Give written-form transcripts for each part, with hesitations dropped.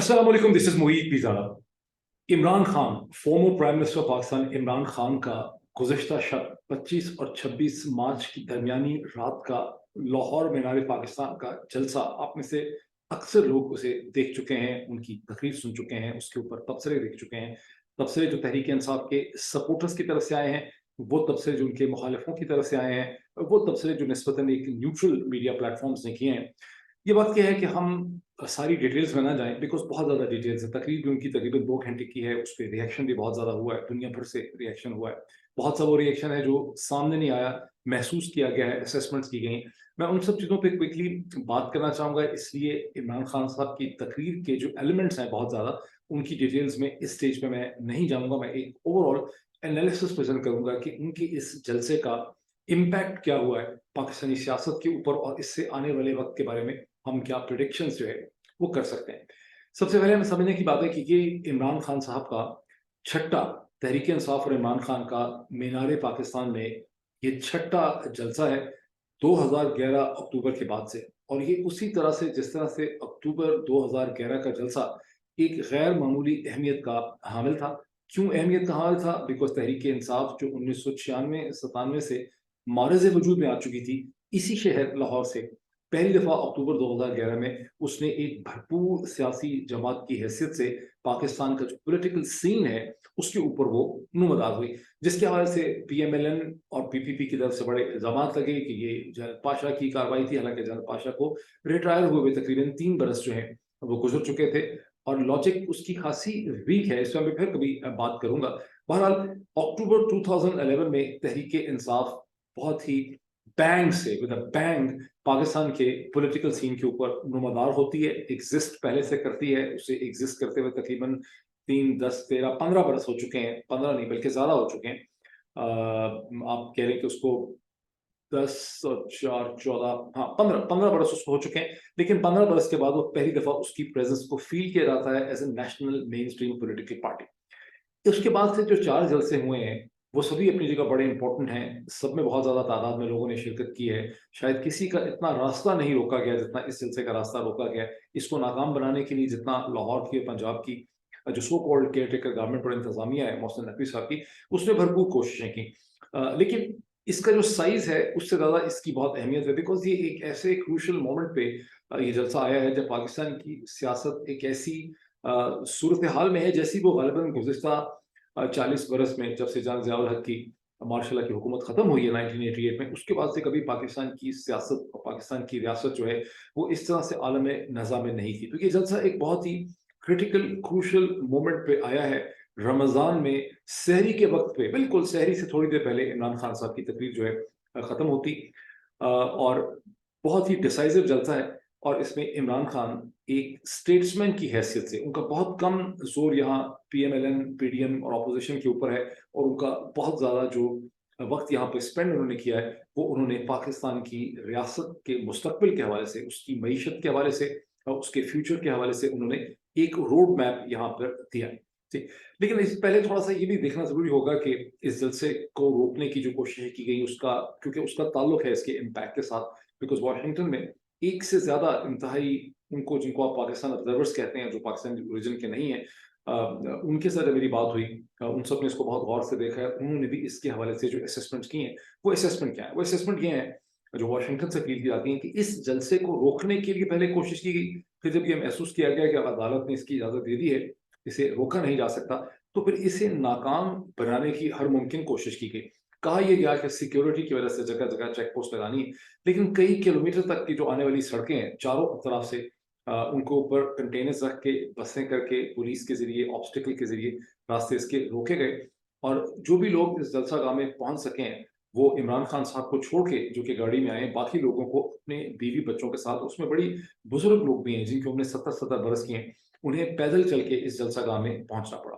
अस्सलाम वालेकुम, this is Moeed Pirzada. Imran Khan, former prime minister of Pakistan Imran Khan का गुज़िश्ता शब 25 और 26 मार्च की दरमियानी रात का लाहौर मीनार पाकिस्तान का जलसा, आप में से अक्सर लोग उसे देख चुके हैं, उनकी तकरीर सुन चुके हैं, उसके ऊपर तबसरे देख चुके हैं। तबसरे जो तहरीक इंसाफ के सपोर्टर्स की तरफ से आए हैं, वो तबसरे जो उनके मुखालिफों की तरफ से आए हैं, वो तबसरे जो निस्बतन एक न्यूट्रल मीडिया प्लेटफॉर्म्स ने किए हैं। ये बात क्या है कि हम सारी डिटेल्स में ना जाएं, बिकॉज बहुत ज़्यादा डिटेल्स है। तकरीर भी उनकी तकरीबन 2 घंटे की है, उस पर रिएक्शन भी बहुत ज़्यादा हुआ है, दुनिया भर से रिएक्शन हुआ है। बहुत सा वो रिएक्शन है जो सामने नहीं आया, महसूस किया गया है, असेसमेंट्स की गई। मैं उन सब चीज़ों पे क्विकली बात करना चाहूँगा, इसलिए इमरान खान साहब की तकरीर के जो एलिमेंट्स हैं बहुत ज़्यादा, उनकी डिटेल्स में इस स्टेज पे मैं नहीं जाऊँगा। मैं एक ओवरऑल एनालिसिस प्रेजेंट करूँगा कि उनके इस जलसे का इम्पैक्ट क्या हुआ है पाकिस्तानी सियासत के ऊपर, और इससे आने वाले वक्त के बारे में हम क्या प्रिडिक्शंस जो है वो कर सकते हैं। सबसे पहले हमें समझने की बात है कि ये इमरान खान साहब का छठा, तहरीक इंसाफ और इमरान खान का मीनार पाकिस्तान में ये छठा जलसा है 2011 अक्टूबर के बाद से। और ये उसी तरह से जिस तरह से अक्टूबर 2011 का जलसा एक गैर मामूली अहमियत का हामिल था। क्यों अहमियत का हामिल था? बिकॉज तहरीक इंसाफ जो 1996-97 से मारज़ वजूद में आ चुकी थी, इसी शहर लाहौर से पहली दफ़ा अक्टूबर 2011 में उसने एक भरपूर सियासी जमात की हैसियत से पाकिस्तान का जो पॉलिटिकल सीन है उसके ऊपर वो नुमदार हुई, जिसके हवाले से PMLN और PPP की तरफ से बड़े इल्ज़ामात लगे कि ये जनरल पाशा की कार्रवाई थी। हालांकि जनरल पाशा को रिटायर हुए हुए तकरीबन 3 बरस जो हैं वो गुजर चुके थे, और लॉजिक उसकी खासी वीक है, इस पर मैं फिर कभी बात करूंगा। बहरहाल अक्टूबर 2011 में तहरीक इंसाफ बहुत ही बैंग से, विद अ बैंग, पाकिस्तान के पॉलिटिकल सीन के ऊपर नुमादार होती है, एग्जिस्ट पहले से करती है। उसे एग्जिस्ट करते हुए तकरीबन 3, 10, 13, 15 बरस हो चुके हैं, 15 नहीं बल्कि ज़्यादा हो चुके हैं। आप कह रहे हैं कि उसको 10 और 4, 14, हाँ 15 बरस उसको हो चुके हैं। लेकिन 15 बरस के बाद वो पहली दफ़ा उसकी प्रेजेंस को फील किया जाता है as a national mainstream political party. उसके बाद से जो 4 जलसे हुए हैं, वो सभी अपनी जगह बड़े इंपॉर्टेंट हैं। सब में बहुत ज़्यादा तादाद में लोगों ने शिरकत की है। शायद किसी का इतना रास्ता नहीं रोका गया जितना इस जलसे का रास्ता रोका गया। इसको नाकाम बनाने के लिए जितना लाहौर की, पंजाब की जो so called care taker government और इंतजामिया है मोहसिन नकवी साहब की, उसने भरपूर कोशिशें की। लेकिन इसका जो साइज है उससे ज़्यादा इसकी बहुत अहमियत है, बिकॉज ये एक ऐसे क्रूशल मोमेंट पे ये जलसा आया है जब पाकिस्तान की सियासत एक ऐसी सूरत हाल में है जैसी वो ग़ालिबन गुज़िश्ता 40 बरस में, जब से जान ज़िया उल हक की मार्शल लॉ की हुकूमत ख़त्म हुई है 1988 में, उसके बाद से कभी पाकिस्तान की सियासत और पाकिस्तान की रियासत जो है वो इस तरह से आलम नज़ा में नहीं थी। तो ये जलसा एक बहुत ही क्रिटिकल क्रूशल मोमेंट पे आया है। रमज़ान में सहरी के वक्त पे, बिल्कुल सहरी से थोड़ी देर पहले इमरान खान साहब की तकरीर जो है ख़त्म होती, और बहुत ही डिसाइसिव जलसा है। और इसमें इमरान खान एक स्टेट्समैन की हैसियत से, उनका बहुत कम जोर यहाँ PMLN, PDM और अपोजिशन के ऊपर है, और उनका बहुत ज़्यादा जो वक्त यहाँ पे स्पेंड उन्होंने किया है वो उन्होंने पाकिस्तान की रियासत के मुस्तकबिल के हवाले से, उसकी मईशत के हवाले से और उसके फ्यूचर के हवाले से उन्होंने एक रोड मैप यहाँ पर दिया है। ठीक, लेकिन इस पहले थोड़ा सा ये भी देखना जरूरी होगा कि इस जलसे को रोकने की जो कोशिश की गई उसका, क्योंकि उसका ताल्लुक है इसके इम्पैक्ट के साथ। बिकॉज वाशिंगटन में एक से ज्यादा इंतहाई, उनको जिनको आप पाकिस्तान ऑब्जर्वर्स कहते हैं, जो पाकिस्तान रीजन के नहीं है, उनके साथ जब मेरी बात हुई, उन सब ने इसको बहुत गौर से देखा है। उन्होंने भी इसके हवाले से जो असेसमेंट किए हैं, वो असेसमेंट क्या है? वो असेसमेंट ये है जो वाशिंगटन से अपील की जाती है कि इस जलसे को रोकने के लिए पहले कोशिश की गई, फिर जब ये महसूस किया गया कि अदालत ने इसकी इजाजत दे दी है, इसे रोका नहीं जा सकता, तो फिर इसे नाकाम बनाने की हर मुमकिन कोशिश की गई। कहा यह गया कि सिक्योरिटी की वजह से जगह जगह चेक पोस्ट लगानी है, लेकिन कई किलोमीटर तक की जो आने वाली सड़कें हैं चारों तरफ से, उनको ऊपर कंटेनर्स रख के, बसें करके, पुलिस के जरिए, ऑब्स्टिकल के जरिए रास्ते इसके रोके गए। और जो भी लोग इस जलसा गाह में पहुंच सके हैं, वो इमरान खान साहब को छोड़ के, जो कि गाड़ी में आए, बाकी लोगों को अपने बीवी बच्चों के साथ, उसमें बड़ी बुजुर्ग लोग भी हैं जिनकी उम्र 70-70 बरस की हैं, उन्हें पैदल चल के इस जलसा गाह में पहुंचना पड़ा।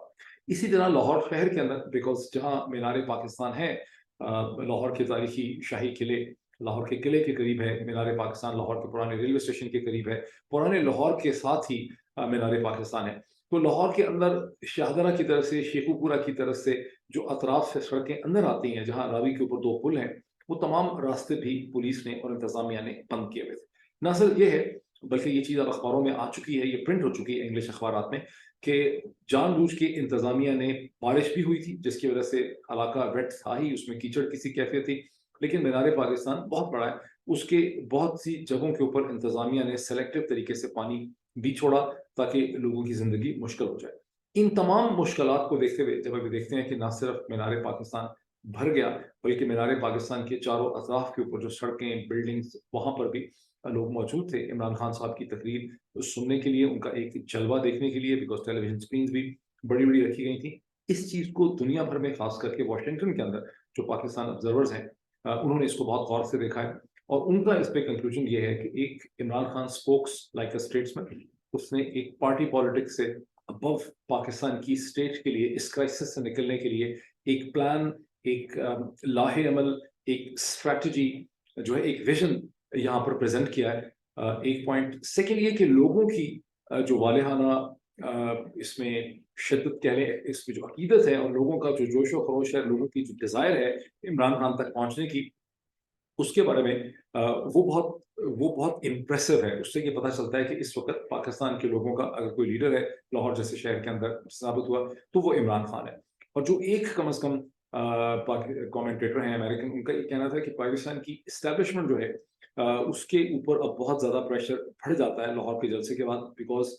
इसी तरह लाहौर शहर के अंदर, बिकॉज जहां मीनार पाकिस्तान है, लाहौर के तारीखी शाही किले, लाहौर के किले के करीब है मीनार पाकिस्तान, लाहौर के पुराने रेलवे स्टेशन के करीब है, पुराने लाहौर के साथ ही मीनार पाकिस्तान है। तो लाहौर के अंदर शाहदरा की तरफ से, शेखुपुरा की तरफ से जो अतराफ से सड़कें अंदर आती हैं, जहां रावी के ऊपर 2 पुल हैं, वो तमाम रास्ते भी पुलिस ने और इंतजामिया ने बंद किए हुए थे। न सिर्फ ये है, बल्कि ये चीज़ अब अखबारों में आ चुकी है, ये प्रिंट हो चुकी है इंग्लिश अखबारात में कि जानबूझ के इंतज़ामिया ने, बारिश भी हुई थी जिसकी वजह से इलाका वेट था ही, उसमें कीचड़ की सी कैफियत थी, लेकिन मीनार पाकिस्तान बहुत बड़ा है, उसके बहुत सी जगहों के ऊपर इंतज़ामिया ने सेलेक्टिव तरीके से पानी भी छोड़ा ताकि लोगों की ज़िंदगी मुश्किल हो जाए। इन तमाम मुश्किलात को देखते हुए जब अभी देखते हैं कि ना सिर्फ मीनार पाकिस्तान भर गया, बल्कि मीनार पाकिस्तान के चारों अतराफ के ऊपर जो सड़कें, बिल्डिंग्स, वहाँ पर भी लोग मौजूद थे इमरान खान साहब की तकरीर सुनने के लिए, उनका एक जलवा देखने के लिए, बिकॉज टेलीविजन स्क्रीन भी बड़ी बड़ी रखी गई थी। इस चीज़ को दुनिया भर में, खास करके वाशिंगटन के अंदर जो पाकिस्तान ऑब्जर्वर्स हैं, उन्होंने इसको बहुत गौर से देखा है और उनका इस पे कंक्लूजन ये है कि एक इमरान खान स्पोक्स लाइक अ स्टेट्समैन, उसने एक पार्टी पॉलिटिक्स से अबव पाकिस्तान की स्टेट के लिए, इस क्राइसिस से निकलने के लिए एक प्लान, एक लाहे अमल, एक स्ट्रैटेजी जो है, एक विजन यहाँ पर प्रेजेंट किया है। एक पॉइंट सेकेंड ये कि लोगों की जो वालेहाना इसमें शिद्दत कह लें, इसमें जो अकीदत है और लोगों का जो जोश व खरोश है, लोगों की जो डिज़ायर है इमरान खान तक पहुँचने की, उसके बारे में वो बहुत इम्प्रेसिव है। उससे ये पता चलता है कि इस वक़्त पाकिस्तान के लोगों का अगर कोई लीडर है लाहौर जैसे शहर के अंदर साबित हुआ, तो वो इमरान खान है। और जो एक कम से कम कमेंटेटर हैं अमेरिकन, उनका ये कहना था कि पाकिस्तान की एस्टेब्लिशमेंट जो है उसके ऊपर अब बहुत ज़्यादा प्रेशर बढ़ जाता है लाहौर के जलसे के बाद, बिकॉज़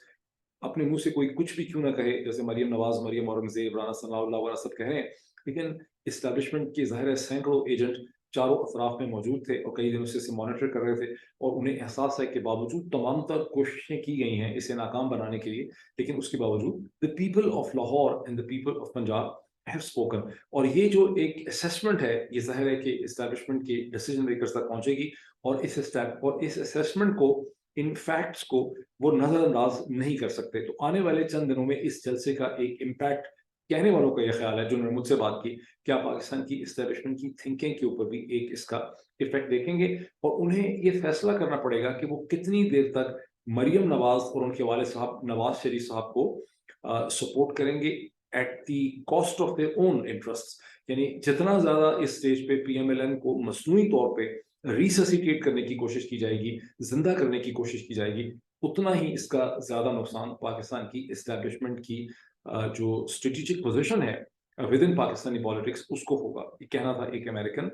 अपने मुँह से कोई कुछ भी क्यों ना कहे, जैसे मरियम नवाज़, मरियम औरंगज़ेब, राना सनाउल्लाह वगैरह सब कह रहे हैं, लेकिन एस्टेब्लिशमेंट के ज़ाहिर है सैकड़ों एजेंट चारों अतराफ में मौजूद थे और कई दिनों से इसे मॉनिटर कर रहे थे और उन्हें एहसास है कि बावजूद तमाम तर कोशिशें की गई हैं इसे नाकाम बनाने के लिए, लेकिन उसके बावजूद the people of Lahore and the people of Punjab have spoken. और ये जो एक असेसमेंट है, ये ज़ाहिर है कि एस्टेब्लिशमेंट के डिसीजन मेकर्स तक पहुंचेगी और इस असेसमेंट को, इन फैक्ट्स को वो नज़रअंदाज नहीं कर सकते। तो आने वाले चंद दिनों में इस जलसे का एक इम्पैक्ट, कहने वालों का यह ख्याल है जिन्होंने मुझसे बात की, क्या पाकिस्तान की एस्टेब्लिशमेंट की थिंकिंग के ऊपर भी एक इसका इफेक्ट देखेंगे और उन्हें ये फैसला करना पड़ेगा कि वो कितनी देर तक मरियम नवाज और उनके वाले साहब नवाज शरीफ साहब को सपोर्ट करेंगे at the cost of their own interest. यानी जितना ज्यादा इस स्टेज पे पीएमएलएन को मसनूई तौर पे रिससिटेट करने की कोशिश की जाएगी, जिंदा करने की कोशिश की जाएगी, उतना ही इसका ज्यादा नुकसान पाकिस्तान की एस्टेब्लिशमेंट की जो स्ट्रेटेजिक पोजीशन है विद इन पाकिस्तानी पॉलिटिक्स उसको होगा। ये कहना था एक अमेरिकन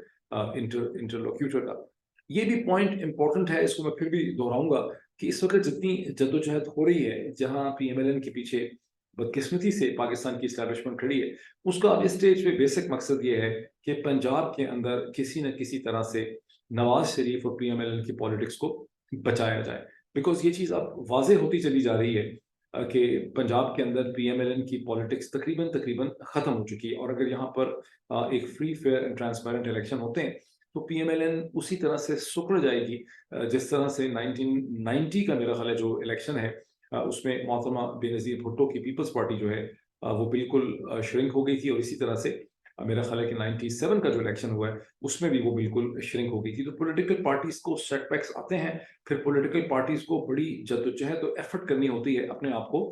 इंटरलोक्यूटर का। ये भी पॉइंट इंपॉर्टेंट है, इसको मैं फिर भी दोहराऊंगा कि इस वक्त जितनी जद्दोजहद हो रही है, जहां पीएमएलएन के पीछे बदकिस्मती से पाकिस्तान की एस्टैब्लिशमेंट खड़ी है, उसका अब इस स्टेज पे बेसिक मकसद ये है कि पंजाब के अंदर किसी न किसी तरह से नवाज शरीफ और पीएमएलएन की पॉलिटिक्स को बचाया जाए। बिकॉज ये चीज़ अब वाजे होती चली जा रही है कि पंजाब के अंदर पीएमएलएन की पॉलिटिक्स तकरीबन तकरीबन ख़त्म हो चुकी है और अगर यहाँ पर एक free fair and transparent election होते हैं तो पीएमएलएन उसी तरह से सुकड़ जाएगी जिस तरह से 1990 का मेरा ख्याल है जो इलेक्शन है उसमें मोहतरमा बेनज़ीर भुट्टो की पीपल्स पार्टी जो है वो बिल्कुल श्रिंक हो गई थी और इसी तरह से मेरा ख्याल है कि 97 का जो इलेक्शन हुआ है उसमें भी वो बिल्कुल श्रिंक हो गई थी। तो पॉलिटिकल पार्टीज को सेटबैक्स आते हैं, फिर पॉलिटिकल पार्टीज को बड़ी जद्दोजहद तो एफर्ट करनी होती है अपने आप को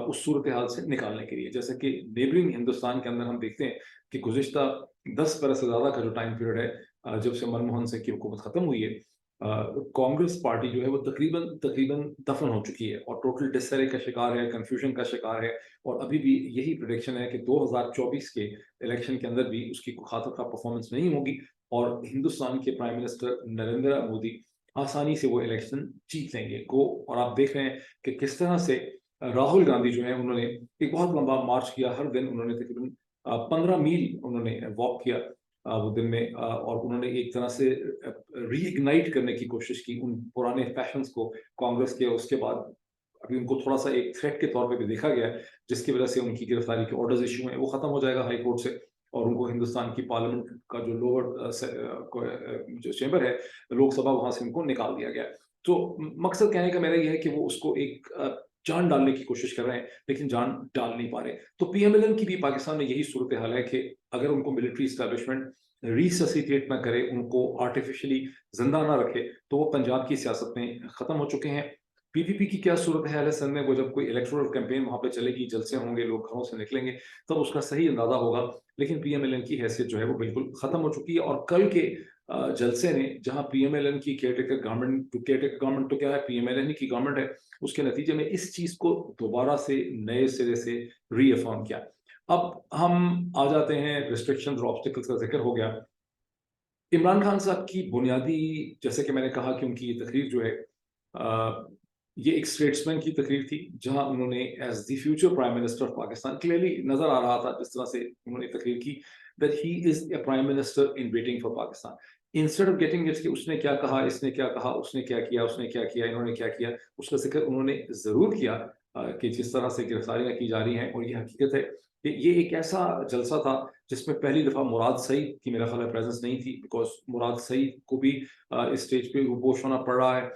उस सूरत हाल से निकालने के लिए। जैसे कि नेबरिंग हिंदुस्तान के अंदर हम देखते हैं कि गुज़िश्ता 10 बरस से ज़्यादा का जो टाइम पीरियड है जब से मनमोहन सिंह की हुकूमत ख़त्म हुई है, कांग्रेस पार्टी जो है वो तकरीबन तकरीबन दफन हो चुकी है और टोटल डिसरे का शिकार है, कंफ्यूजन का शिकार है और अभी भी यही प्रेडिक्शन है कि 2024 के इलेक्शन के अंदर भी उसकी खातर का परफॉर्मेंस नहीं होगी और हिंदुस्तान के प्राइम मिनिस्टर नरेंद्र मोदी आसानी से वो इलेक्शन जीत लेंगे को। और आप देख रहे हैं कि किस तरह से राहुल गांधी जो है उन्होंने एक बहुत लंबा मार्च किया, हर दिन उन्होंने तकरीबन 15 मील उन्होंने वॉक किया वो दिन में और उन्होंने एक तरह से रीइग्नाइट करने की कोशिश की उन पुराने फैशंस को कांग्रेस के। उसके बाद अभी उनको थोड़ा सा एक थ्रेट के तौर पे भी देखा गया है जिसकी वजह से उनकी गिरफ्तारी के ऑर्डर्स इशू हैं वो खत्म हो जाएगा हाई कोर्ट से और उनको हिंदुस्तान की पार्लियामेंट का जो लोअर जो चैम्बर है लोकसभा, वहां से उनको निकाल दिया गया। तो मकसद कहने का मेरा ये है कि वो उसको एक जान डालने की कोशिश कर रहे हैं लेकिन जान डाल नहीं पा रहे। तो पीएमएलएन की भी पाकिस्तान में यही सूरत हाल है कि अगर उनको मिलिट्री एस्टैब्लिशमेंट रिससिटेट ना करे, उनको आर्टिफिशियली जिंदा ना रखे, तो वो पंजाब की सियासत में खत्म हो चुके हैं। पीपीपी की क्या सूरत हाल है सन में, वो जब कोई इलेक्टोरल कैंपेन वहां पे चलेगी, जलसे होंगे, लोग घरों से निकलेंगे, तब उसका सही अंदाजा होगा। लेकिन पीएमएलएन की हैसियत जो है वो बिल्कुल खत्म हो चुकी है और कल के जलसे ने, जहां पीएमएलएन की केयरटेकर गवर्नमेंट तो क्या है, पीएमएलएन की गवर्नमेंट है, उसके नतीजे में इस चीज को दोबारा से नए सिरे से रीअफर्म किया। अब हम आ जाते हैं रिस्ट्रिक्शंस और ऑब्स्टिकल्स का जिक्र हो गया। इमरान खान साहब की बुनियादी, जैसे कि मैंने कहा कि उनकी ये तकरीर जो है, ये एक स्टेट्समैन की तकरीर थी, जहां उन्होंने as the future prime minister of Pakistan, clearly नजर आ रहा था जिस तरह से उन्होंने तकरीर की, that he is a prime minister in waiting for Pakistan. Instead of getting it's कि उसने क्या कहा, इसने क्या कहा, उसने क्या किया, उसने क्या किया, इन्होंने क्या किया, उसका जिक्र उन्होंने जरूर किया कि जिस तरह से गिरफ्तारियां की जा रही हैं। और ये हकीकत है कि ये एक ऐसा जलसा था जिसमें पहली दफा मुराद सईद की मेरा ख्याल है प्रेजेंस नहीं थी, बिकॉज मुराद सईद को भी इस स्टेज पे रूपोश होना पड़ रहा है,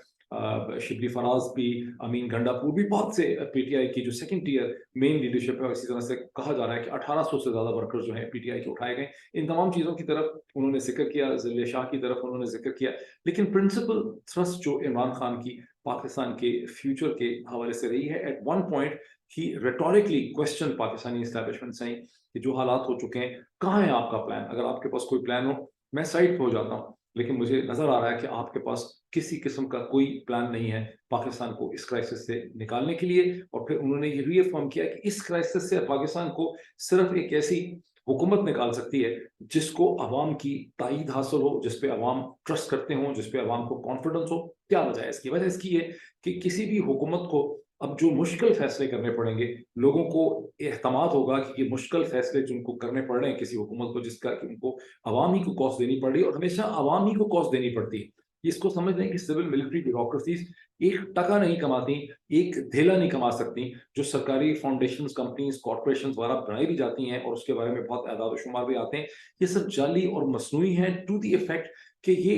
शिबली फराज भी, अमीन गंडापुर भी, बहुत से पीटीआई की जो सेकंड टीयर मेन लीडरशिप है। इसी तरह से कहा जा रहा है कि 1800 से ज्यादा वर्कर्स जो हैं पीटीआई के उठाए गए। इन तमाम चीजों की तरफ उन्होंने जिक्र किया, जिले शाह की तरफ उन्होंने जिक्र किया, लेकिन प्रिंसिपल थ्रस्ट जो इमरान खान की पाकिस्तान के फ्यूचर के हवाले से रही है, एट वन पॉइंट ही रेटोरिकली क्वेश्चन पाकिस्तानी एस्टैब्लिशमेंट से कि जो हालात हो चुके हैं, कहाँ है आपका प्लान? अगर आपके पास कोई प्लान हो, मैं साइड पे हो जाता हूँ, लेकिन मुझे नजर आ रहा है कि आपके पास किसी किस्म का कोई प्लान नहीं है पाकिस्तान को इस क्राइसिस से निकालने के लिए। और फिर उन्होंने ये रीअफर्म किया कि इस क्राइसिस से पाकिस्तान को सिर्फ एक ऐसी हुकूमत निकाल सकती है जिसको अवाम की ताईद हासिल हो, जिसपे अवाम ट्रस्ट करते हो, जिसपे अवाम को कॉन्फिडेंस हो। क्या वजह है इसकी? वजह इसकी है कि किसी भी हुकूमत को अब जो मुश्किल फैसले करने पड़ेंगे, लोगों को एहतमाद होगा कि ये मुश्किल फैसले जिनको करने पड़ रहे हैं किसी हुकूमत को, जिसका कि उनको अवाम ही को कॉस्ट देनी पड़ रही है, और हमेशा अवाम ही को कॉस्ट देनी पड़ती है। इसको समझ लें कि सिविल मिलिट्री ब्यूरोक्रेसीज एक टका नहीं कमाती, एक धेला नहीं कमा सकती। जो सरकारी फाउंडेशंस, कंपनीज, कॉर्पोरेशंस द्वारा बनाई भी जाती हैं और उसके बारे में बहुत आदाद शुमार भी आते हैं, ये सब जाली और मसनूई है, टू दी इफेक्ट कि ये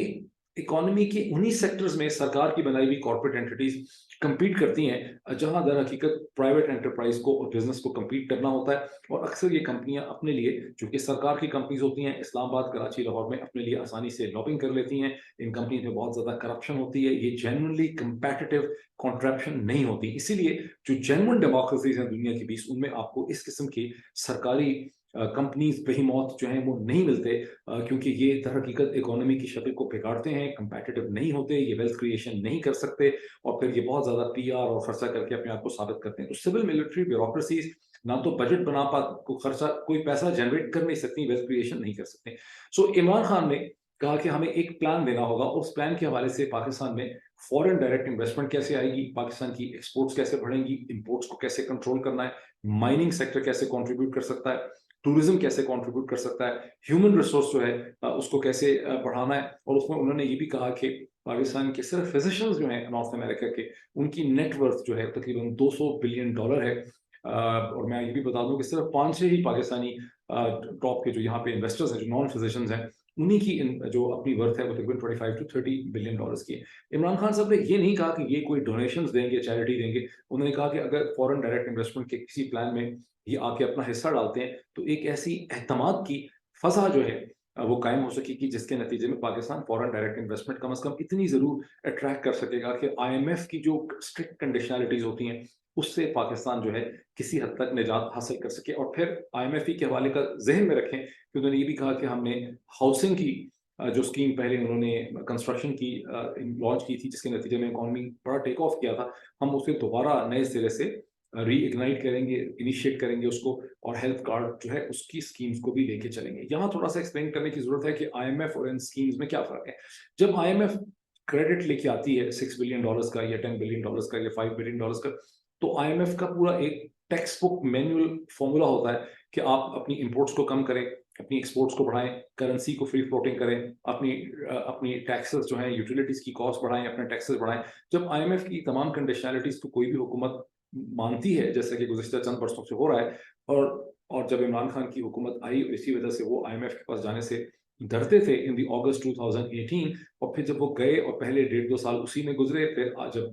इकोनॉमी के उन्हीं सेक्टर्स में सरकार की बनाई हुई कॉर्पोरेट एंटिटीज compete करती हैं, जहां दर हकीकत प्राइवेट एंटरप्राइज को और बिजनेस को compete करना होता है। और अक्सर ये कंपनियां अपने लिए, जो कि सरकार की कंपनीज होती हैं, इस्लामाबाद, कराची, लाहौर में अपने लिए आसानी से लॉबिंग कर लेती हैं। इन कंपनीज में बहुत ज्यादा करप्शन होती है, ये जेन्युइनली कंपेटिटिव कॉन्ट्रैक्शन नहीं होती। इसीलिए जो जेन्युइन डेमोक्रेसीज हैं दुनिया की 20, उनमें आपको इस किस्म की सरकारी कंपनीज बेहीमौत जो हैं वो नहीं मिलते, क्योंकि ये दर हकीकत इकोनॉमी की शक्ल को बिगाड़ते हैं, कंपेटिटिव नहीं होते, ये वेल्थ क्रिएशन नहीं कर सकते, और फिर ये बहुत ज्यादा पीआर और खर्चा करके अपने आप को साबित करते हैं। तो सिविल मिलिट्री ब्यूरोक्रेसीज ना तो बजट बना पा को खर्चा, कोई पैसा जनरेट कर नहीं सकती, वेल्थ क्रिएशन नहीं कर सकते। सो इमरान खान ने कहा कि हमें एक प्लान देना होगा, उस प्लान के हवाले से पाकिस्तान में फॉरेन डायरेक्ट इन्वेस्टमेंट कैसे आएगी, पाकिस्तान की एक्सपोर्ट्स कैसे बढ़ेंगी, इंपोर्ट्स को कैसे कंट्रोल करना है, माइनिंग सेक्टर कैसे कंट्रीब्यूट कर सकता है, टूरिज्म कैसे कंट्रीब्यूट कर सकता है, ह्यूमन रिसोर्स जो है उसको कैसे बढ़ाना है। और उसमें उन्होंने ये भी कहा कि पाकिस्तान के सिर्फ फिजिशियंस जो हैं नॉर्थ अमेरिका के, उनकी नेटवर्थ जो है तकरीबन $200 बिलियन है। और मैं ये भी बता दूं कि सिर्फ 5-6 ही पाकिस्तानी टॉप के जो यहाँ पे इन्वेस्टर्स हैं, जो नॉन फिजिशियंस हैं, उन्हीं की जो अपनी वर्थ है वो तकरीबन $25 to $30 बिलियन की है। इमरान खान साहब ने ये नहीं कहा कि ये कोई डोनेशंस देंगे, चैरिटी देंगे। उन्होंने कहा कि अगर फॉरेन डायरेक्ट इन्वेस्टमेंट के किसी प्लान में ये आके अपना हिस्सा डालते हैं, तो एक ऐसी एहतमाद की फजा जो है वो कायम हो सकेगी, जिसके नतीजे में पाकिस्तान फॉरेन डायरेक्ट इन्वेस्टमेंट कम से कम इतनी जरूर अट्रैक्ट कर सकेगा कि आईएमएफ की जो स्ट्रिक्ट कंडीशनैलिटीज होती हैं उससे पाकिस्तान जो है किसी हद तक निजात हासिल कर सके। और फिर आईएमएफ के हवाले का जहन में रखें कि उन्होंने ये भी कहा कि हमने हाउसिंग की जो स्कीम पहले उन्होंने कंस्ट्रक्शन की लॉन्च की थी, जिसके नतीजे में इकॉनमी बड़ा टेक ऑफ किया था, हम उसे दोबारा नए सिरे से रीइग्नाइट करेंगे, इनिशिएट करेंगे उसको, और हेल्थ कार्ड जो है उसकी स्कीम्स को भी लेके चलेंगे। यहाँ थोड़ा सा एक्सप्लेन करने की जरूरत है कि आईएमएफ और इन स्कीम्स में क्या फर्क है। जब आईएमएफ क्रेडिट लेके आती है $6 बिलियन का या $10 बिलियन का या $5 बिलियन का, तो आईएमएफ का पूरा एक टेक्स्ट बुक मैनुअल फॉर्मूला होता है कि आप अपनी इंपोर्ट्स को कम करें, अपनी एक्सपोर्ट्स को बढ़ाएं, करेंसी को फ्री फ्लोटिंग करें, अपनी टैक्सेस जो है, यूटिलिटीज की कॉस्ट बढ़ाएं, अपने टैक्सेस बढ़ाएं। जब आईएमएफ की तमाम कंडीशनैलिटीज को कोई भी हुकूमत मानती है, जैसे कि गुज़िश्ता चंद बरसों से हो रहा है, और जब इमरान खान की हुकूमत आई, इसी वजह से वो आईएमएफ के पास जाने से डरते थे इन दी अगस्त 2018, और फिर जब वो गए और पहले 1.5-2 साल उसी में गुजरे, फिर जब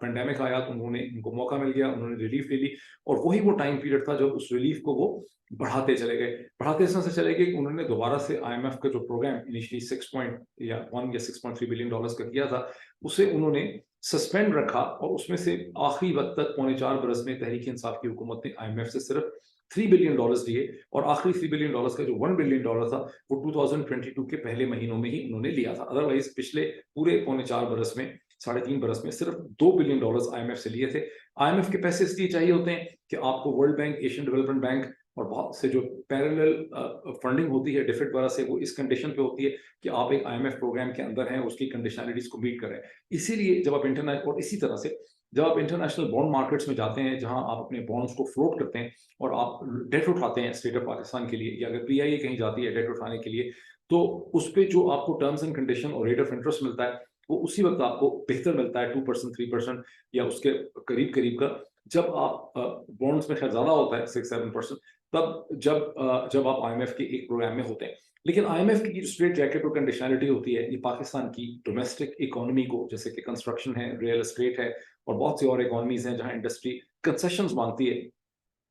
पेंडेमिक आया तो उनको मौका मिल गया, उन्होंने रिलीफ ले ली, और वही वो टाइम पीरियड था जब उस रिलीफ को वो बढ़ाते चले गए। बढ़ाते इस तरह से चले गए कि उन्होंने दोबारा से आईएमएफ का जो प्रोग्राम इनिशियली 6.1 या $6.3 बिलियन का किया था, उसे उन्होंने सस्पेंड रखा, और उसमें से आखिरी वक्त तक 4.25 बरस में तहरीक इंसाफ की हुकूमत ने आईएमएफ से सिर्फ $3 बिलियन दिए, और आखिरी $3 बिलियन का जो $1 बिलियन था वो 2022 के पहले महीनों में ही उन्होंने लिया था। अदरवाइज पिछले पूरे 3.25 बरस में, 3.5 बरस में सिर्फ $2 बिलियन IMF से लिए थे। IMF के पैसे इसलिए चाहिए होते हैं कि आपको world bank, Asian development bank और बहुत से जो पैरेलल फंडिंग होती है डिफिट वगैरह से, वो इस कंडीशन पे होती है कि आप एक IMF प्रोग्राम के अंदर हैं, उसकी कंडीशनलिटीज को मीट करें। इसीलिए जब आप इंटरनेशनल, और इसी तरह से जब आप इंटरनेशनल बॉन्ड मार्केट्स में जाते हैं, जहां आप अपने बॉन्ड्स को फ्लोट करते हैं और आप डेट उठाते हैं स्टेट ऑफ पाकिस्तान के लिए, या अगर PIA कहीं जाती है डेट उठाने के लिए, तो उस पर जो आपको टर्म्स एंड कंडीशन और रेट ऑफ इंटरेस्ट मिलता है वो उसी वक्त आपको बेहतर मिलता है, 2%, 3% या उसके करीब करीब का। जब आप बॉन्ड्स में खैर ज्यादा होता है 6-7%, तब जब आप IMF के एक प्रोग्राम में होते हैं। लेकिन IMF की जो स्ट्रेट जैकेट और कंडीशनलिटी होती है, ये पाकिस्तान की डोमेस्टिक इकोनॉमी को, जैसे कि कंस्ट्रक्शन है, रियल एस्टेट है और बहुत सी और इकोनॉमीज हैं जहां इंडस्ट्री कंसेशंस मांगती है,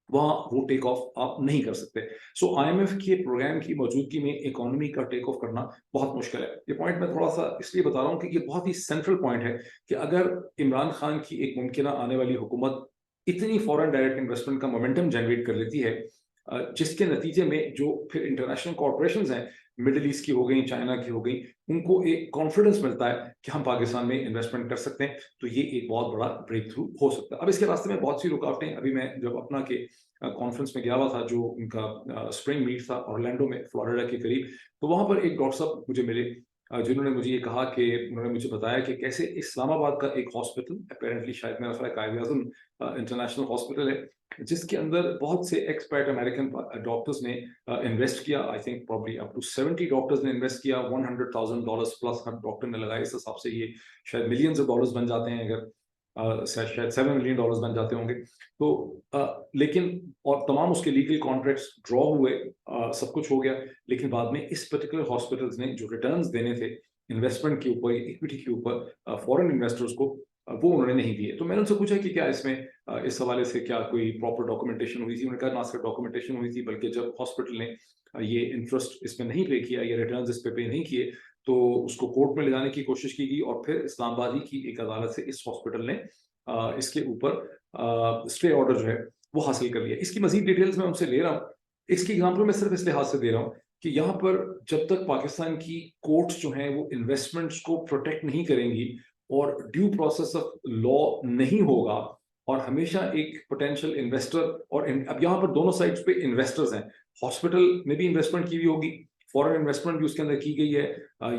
वहां वो टेक ऑफ आप नहीं कर सकते। सो IMF के प्रोग्राम की मौजूदगी में इकोनॉमी का टेक ऑफ करना बहुत मुश्किल है। ये पॉइंट मैं थोड़ा सा इसलिए बता रहा हूँ कि ये बहुत ही सेंट्रल पॉइंट है कि अगर इमरान खान की एक मुमकिन आने वाली हुकूमत इतनी फॉरेन डायरेक्ट इन्वेस्टमेंट का मोमेंटम जनरेट कर लेती है, जिसके नतीजे में जो फिर इंटरनेशनल कॉर्पोरेशंस हैं, मिडिल ईस्ट की हो गई, चाइना की हो गई, उनको एक कॉन्फिडेंस मिलता है कि हम पाकिस्तान में इन्वेस्टमेंट कर सकते हैं, तो ये एक बहुत बड़ा ब्रेक थ्रू हो सकता है। अब इसके रास्ते में बहुत सी रुकावटें, अभी मैं जब अपना के कॉन्फ्रेंस में गया हुआ था, जो उनका स्प्रिंग मीट था ऑरलैंडो में, फ्लोरिडा के करीब, तो वहां पर एक डॉक्टर साहब मुझे मिले, जिन्होंने मुझे ये कहा कि उन्होंने मुझे बताया कि कैसे इस्लामाबाद का एक हॉस्पिटल, अपेरेंटली शायद मेरा ख्याल कायद-ए-आज़म इंटरनेशनल हॉस्पिटल है, जिसके अंदर बहुत से एक्सपर्ट अमेरिकन डॉक्टर्स ने इन्वेस्ट किया। I think probably up to 70 doctors ने इन्वेस्ट किया, $100,000 प्लस हर डॉक्टर ने लगाया। इस हिसाब से ये शायद मिलियंस ऑफ डॉलर्स बन जाते हैं, अगर शायद $7 मिलियन बन जाते होंगे। तो लेकिन और तमाम उसके लीगल कॉन्ट्रैक्ट्स ड्रॉ हुए, सब कुछ हो गया, लेकिन बाद में इस पर्टिकुलर हॉस्पिटल्स ने जो रिटर्न्स देने थे इन्वेस्टमेंट के ऊपर, इक्विटी के ऊपर फॉरेन इन्वेस्टर्स को, वो उन्होंने नहीं दिए। तो मैंने उनसे पूछा कि क्या इसमें इस हवाले से क्या कोई प्रॉपर डॉक्यूमेंटेशन हुई थी? उन्होंने कहा ना सिर्फ डॉक्यूमेंटेशन हुई थी, बल्कि जब हॉस्पिटल ने ये इंटरेस्ट इसमें नहीं पे किया, ये रिटर्न्स इस पे नहीं किए, तो उसको कोर्ट में ले जाने की कोशिश की गई, और फिर इस्लामाबाद ही की एक अदालत से इस हॉस्पिटल ने इसके ऊपर स्टे ऑर्डर जो है वो हासिल कर लिया। इसकी मजीद डिटेल्स मैं उनसे ले रहा हूँ। इसकी एग्जाम्पल मैं सिर्फ इस लिहाज से दे रहा हूँ कि यहाँ पर जब तक पाकिस्तान की कोर्ट्स जो हैं वो इन्वेस्टमेंट्स को प्रोटेक्ट नहीं करेंगी और ड्यू प्रोसेस ऑफ लॉ नहीं होगा, और हमेशा एक पोटेंशियल इन्वेस्टर, और अब यहाँ पर दोनों साइड्स पे इन्वेस्टर्स हैं, हॉस्पिटल में भी इन्वेस्टमेंट की हुई होगी, फॉरेन इन्वेस्टमेंट भी उसके अंदर की गई है,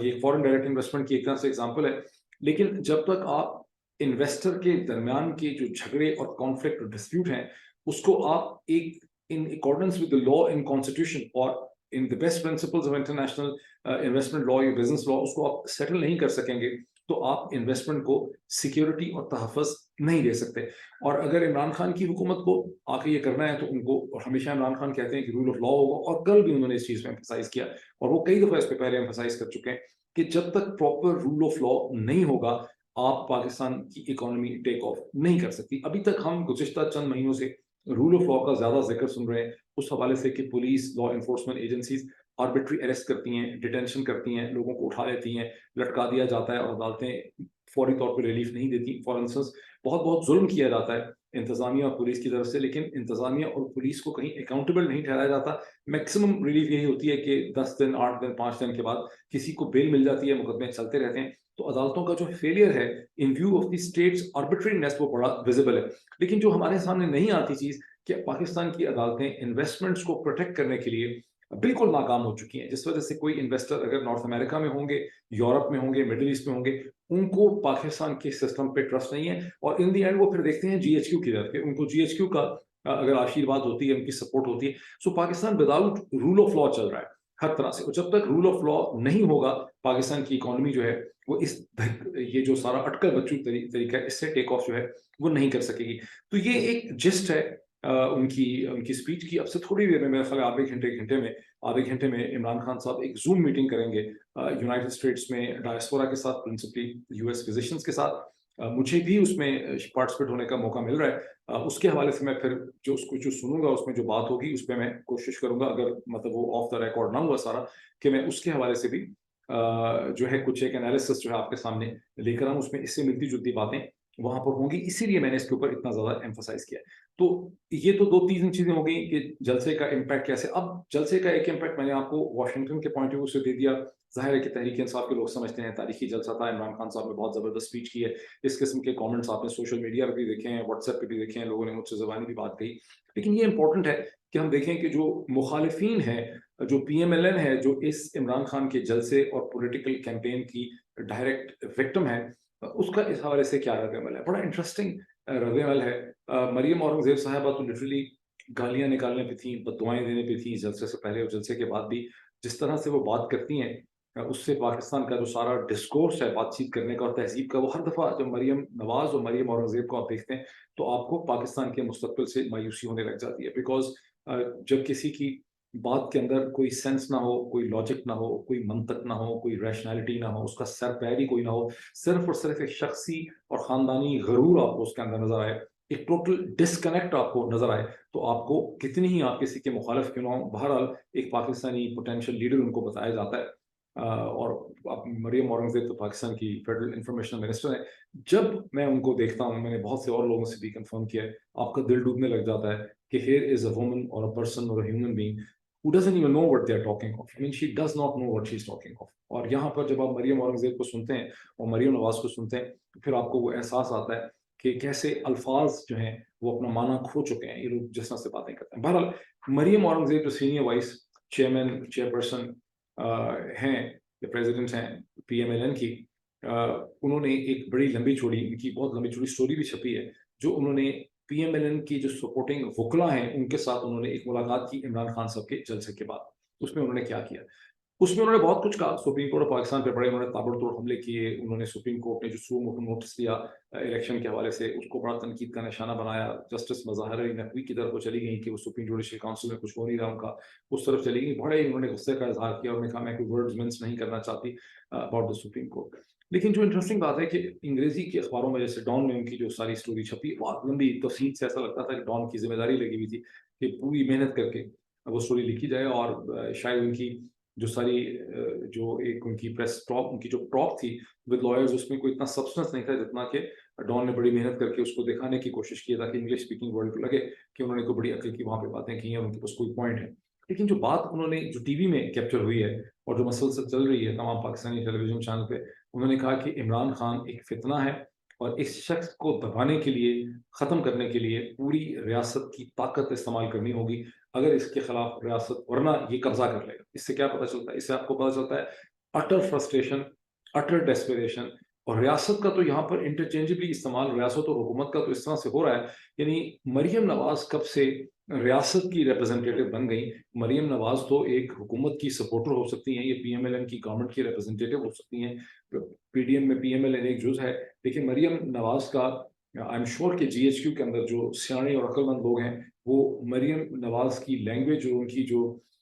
ये फॉरेन डायरेक्ट इन्वेस्टमेंट की एक तरह से एग्जाम्पल है। लेकिन जब तक आप इन्वेस्टर के दरमियान के जो झगड़े और कॉन्फ्लिक्ट और डिस्प्यूट हैं, उसको आप एक in accordance with the law in constitution और in the best principles of international investment law या बिजनेस लॉ, उसको आप सेटल नहीं कर सकेंगे, तो आप इन्वेस्टमेंट को सिक्योरिटी और तहफ़्फ़ुज़ नहीं दे सकते। और अगर इमरान खान की हुकूमत को आके ये करना है, तो उनको, और हमेशा इमरान खान कहते हैं कि रूल ऑफ लॉ होगा, और कल भी उन्होंने इस चीज़ में एम्फसाइज किया, और वो कई दफ़ा इस पे पहले एम्फसाइज कर चुके हैं कि जब तक प्रॉपर रूल ऑफ लॉ नहीं होगा, आप पाकिस्तान की इकोनॉमी टेक ऑफ नहीं कर सकती। अभी तक हम गुज़िश्ता चंद महीनों से रूल ऑफ लॉ का ज़्यादा जिक्र सुन रहे हैं, उस हवाले से कि police, law enforcement agencies arbitrary arrest करती हैं, डिटेंशन करती हैं, लोगों को उठा लेती हैं, लटका दिया जाता है, और अदालतें फौरी तौर पर रिलीफ नहीं देती। फॉर इंस्टेंस बहुत बहुत जुल्म किया जाता है इंतजामिया और पुलिस की तरफ से, लेकिन इंतजामिया और पुलिस को कहीं अकाउंटेबल नहीं ठहराया जाता। मैक्सिमम रिलीफ यही होती है कि 10 दिन, 8 दिन, 5 दिन के बाद किसी को बेल मिल जाती है, मुकदमे चलते रहते हैं। तो अदालतों का जो फेलियर है in view of the state's arbitrariness, वो बड़ा विजिबल है। लेकिन जो हमारे सामने नहीं आती चीज, कि पाकिस्तान की अदालतें इन्वेस्टमेंट्स को प्रोटेक्ट करने के लिए बिल्कुल नाकाम हो चुकी हैं, जिस वजह से कोई इन्वेस्टर अगर नॉर्थ अमेरिका में होंगे, यूरोप में होंगे, मिडिल ईस्ट में होंगे, उनको पाकिस्तान के सिस्टम पे ट्रस्ट नहीं है, और इन दी एंड वो फिर देखते हैं GHQ की तरफ, उनको GHQ का अगर आशीर्वाद होती है, उनकी सपोर्ट होती है। So Pakistan without rule of law चल रहा है हर तरह से, और जब तक रूल ऑफ लॉ नहीं होगा, पाकिस्तान की इकोनॉमी जो है वो ये जो सारा अटकल बच्चू तरीका है, इससे टेक ऑफ जो है वो नहीं कर सकेगी। तो ये एक जिस्ट है उनकी स्पीच की। अब से थोड़ी देर में, मेरा ख्याल आधे घंटे में इमरान खान साहब एक जूम मीटिंग करेंगे यूनाइटेड स्टेट्स में डायस्पोरा के साथ, प्रिंसिपली US फिजिशियंस के साथ। मुझे भी उसमें पार्टिसिपेट होने का मौका मिल रहा है। उसके हवाले से मैं फिर जो सुनूंगा, उसमें जो बात होगी उस पर मैं कोशिश करूंगा, अगर मतलब वो ऑफ द रिकॉर्ड ना हुआ सारा, कि मैं उसके हवाले से भी जो है कुछ एक एनालिसिस जो है आपके सामने लेकर आऊं, उसमें इससे मिलती जुलती बातें वहां पर होंगी, इसीलिए मैंने इसके ऊपर इतना ज्यादा एम्फोसाइज किया है। तो ये तो 2-3 चीजें हो गई कि जलसे का इम्पैक्ट कैसे। अब जलसे का एक इम्पैक्ट मैंने आपको वॉशिंगटन के पॉइंट ऑफ व्यू से दे दिया। जाहिर है कि तहरीक इंसाफ के लोग समझते हैं तारीखी जलसा था, इमरान खान साहब ने बहुत जबरदस्त स्पीच की है। इस किस्म के कमेंट्स आपने सोशल मीडिया पर भी देखे हैं, व्हाट्सएप पे भी देखे हैं, लोगों ने मुझसे ज़बानी भी बात कही। लेकिन ये इंपॉर्टेंट है कि हम देखें कि जो मुखालिफिन है, जो PMLN है, जो इस इमरान खान के जलसे और पॉलिटिकल कैंपेन की डायरेक्ट विक्टिम है, उसका इस हवाले से क्या रद्द-ए-अमल है। बड़ा इंटरेस्टिंग रद्द-ए-अमल है। मरियम औरंगज़ेब साहिबा तो लिटरली गालियां निकालने पे थी, बददुआएं देने पे थी, जलसे से पहले और जलसे के बाद भी। जिस तरह से वो बात करती हैं, उससे पाकिस्तान का जो सारा डिस्कोर्स है बातचीत करने का और तहजीब का, वो हर दफ़ा जब मरियम नवाज और मरियम औरंगज़ेब को आप देखते हैं तो आपको पाकिस्तान के मुस्तकबिल से मायूसी होने लग जाती है। बिकॉज जब किसी की बात के अंदर कोई सेंस ना हो, कोई लॉजिक ना हो, कोई मंतक ना हो, कोई रैशनैलिटी ना हो, उसका सर पैर ही कोई ना हो, सिर्फ और सिर्फ एक शख्सी और ख़ानदानी गरूर आपको उसके अंदर नज़र आए, एक टोटल डिस्कनेक्ट आपको नज़र आए, तो आपको कितनी ही आप किसी के मुखालिफ क्यों ना हो, बहरहाल एक पाकिस्तानी पोटेंशियल लीडर उनको बताया जाता है। और मरियम औरंगज़ेब तो पाकिस्तान की फेडरल इंफॉर्मेशन मिनिस्टर है। जब मैं उनको देखता हूँ, मैंने बहुत से और लोगों से भी कंफर्म किया है, आपका दिल डूबने लग जाता है कि हियर इज अ वुमन और अ पर्सन और a human being who doesn't even know what they are talking of. I mean, she does not know what she's talking of. और यहाँ पर जब आप मरियम औरंगज़ेब को सुनते हैं और मरियम नवाज को सुनते हैं, तो फिर आपको वो एहसास आता है कि कैसे अल्फाज जो हैं वो अपना माना खो चुके हैं ये लोग जिस तरह से बातें करते हैं। बहरहाल मरियम औरंगज़ेब जो सीनियर वाइस चेयरपर्सन हैं या प्रेसिडेंट हैं PMLN की, उन्होंने एक बड़ी लंबी चौड़ी, उनकी बहुत लंबी चौड़ी स्टोरी भी छपी है, जो उन्होंने PMLN की जो सपोर्टिंग वकला हैं उनके साथ उन्होंने एक मुलाकात की इमरान खान साहब के जलसे के बाद। उसमें उन्होंने क्या किया, उसमें उन्होंने बहुत कुछ कहा। सुप्रीम कोर्ट ऑफ पाकिस्तान पे बड़े उन्होंने ताबड़तोड़ हमले किए। उन्होंने सुप्रीम कोर्ट ने जो सू मोटो नोटिस दिया इलेक्शन के हवाले से, उसको बड़ा तनकीद का निशाना बनाया। जस्टिस मज़ाहिर अली नकवी की तरफ वो चली गई कि वो सुप्रीम जुडिशल काउंसिल में कुछ हो नहीं रहा उनका, उस तरफ चली गई। बड़े उन्होंने गुस्से का इजहार किया और उन्होंने कहा मैं कोई वर्ड्स मिन्स नहीं करना चाहती अबाउट द सुप्रीम कोर्ट। लेकिन जो इंटरेस्टिंग बात है कि अंग्रेजी के अखबारों में जैसे डॉन में उनकी जो सारी स्टोरी छपी, बहुत लंबी तफसील से, ऐसा लगता था कि डॉन की जिम्मेदारी लगी हुई थी कि पूरी मेहनत करके वो स्टोरी लिखी जाए। और शायद उनकी जो सारी जो एक उनकी प्रेस टॉप, उनकी जो टॉप थी विद लॉयर्स, उसमें कोई इतना सब्सटेंस नहीं था जितना कि डॉन ने बड़ी मेहनत करके उसको दिखाने की कोशिश की ताकि इंग्लिश स्पीकिंग वर्ल्ड को लगे कि उन्होंने कोई बड़ी अकल की वहाँ पे बातें की हैं, उनके पास कोई पॉइंट है। लेकिन जो बात उन्होंने जो टीवी में कैप्चर हुई है और जो मसलसल चल रही है तमाम पाकिस्तानी टेलीविजन चैनल पे, उन्होंने कहा कि इमरान खान एक फितना है और इस शख्स को दबाने के लिए, ख़त्म करने के लिए पूरी रियासत की ताकत इस्तेमाल करनी होगी अगर इसके खिलाफ रियासत, वरना ये कब्जा कर लेगा। इससे क्या पता चलता है? इससे आपको पता चलता है अटर फ्रस्ट्रेशन, अटर डेस्परेशन। और रियासत का तो यहाँ पर इंटरचेंजेबली इस्तेमाल रियासत और हुकूमत का तो इस तरह से हो रहा है, यानी मरियम नवाज कब से रियासत की रिप्रेजेंटेटिव बन गई। मरियम नवाज तो एक हुकूमत की सपोर्टर हो सकती हैं, ये PMLN की गवर्नमेंट की रिप्रेजेंटेटिव हो सकती हैं, PDM में PMLN एक जुज है, लेकिन मरियम नवाज का आई एम श्योर कि GHQ के अंदर जो सियाने और अक्लमंद लोग हैं वो मरियम नवाज की लैंग्वेज और उनकी जो